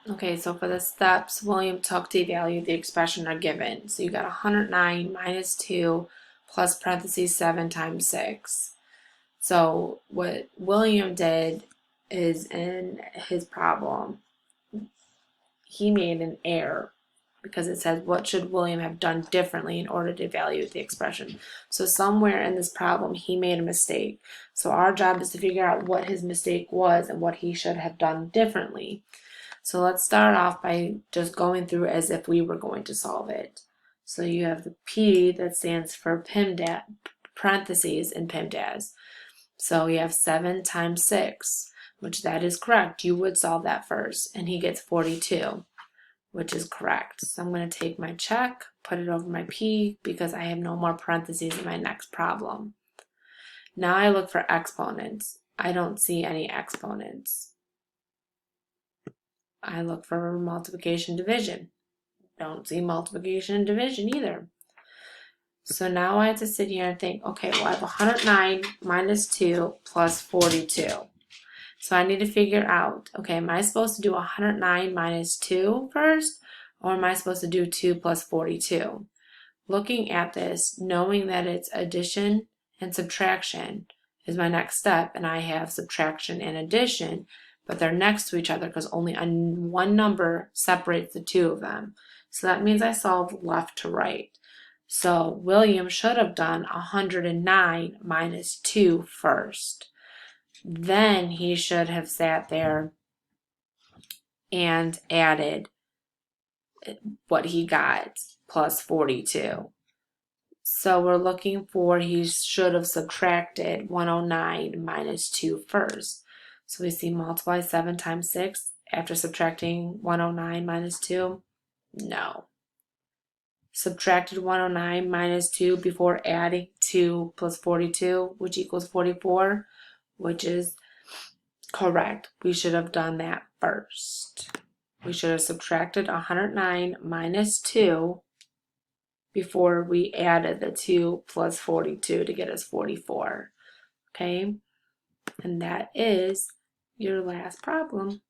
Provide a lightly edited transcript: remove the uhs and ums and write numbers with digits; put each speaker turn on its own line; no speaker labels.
Okay, so for the steps, William took to evaluate the expression are given. So you got 109 minus 2 plus parentheses 7 times 6. So what William did is in his problem, he made an error because it says what should William have done differently in order to evaluate the expression. So somewhere in this problem he made a mistake. So our job is to figure out what his mistake was and what he should have done differently. So let's start off by just going through as if we were going to solve it. So you have the P that stands for PEMDAS, parentheses in PEMDAS. So you have 7 times 6, which that is correct. You would solve that first. And he gets 42, which is correct. So I'm going to take my check, put it over my P, because I have no more parentheses in my next problem. Now I look for exponents. I don't see any exponents. I look for multiplication division. Don't see multiplication and division either. So now I have to sit here and think, okay, well I have 109 minus 2 plus 42. So I need to figure out, okay, am I supposed to do 109 minus 2 first, or am I supposed to do 2 plus 42? Looking at this, knowing that it's addition and subtraction is my next step, and I have subtraction and addition, but they're next to each other because only one number separates the two of them. So that means I solve left to right. So William should have done 109 minus 2 first. Then he should have sat there and added what he got plus 42. So we're looking for, he should have subtracted 109 minus 2 first. So we see multiply 7 times 6 after subtracting 109 minus 2. No. Subtracted 109 minus 2 before adding 2 plus 42, which equals 44, which is correct. We should have done that first. We should have subtracted 109 minus 2 before we added the 2 plus 42 to get us 44. Okay? And that is your last problem.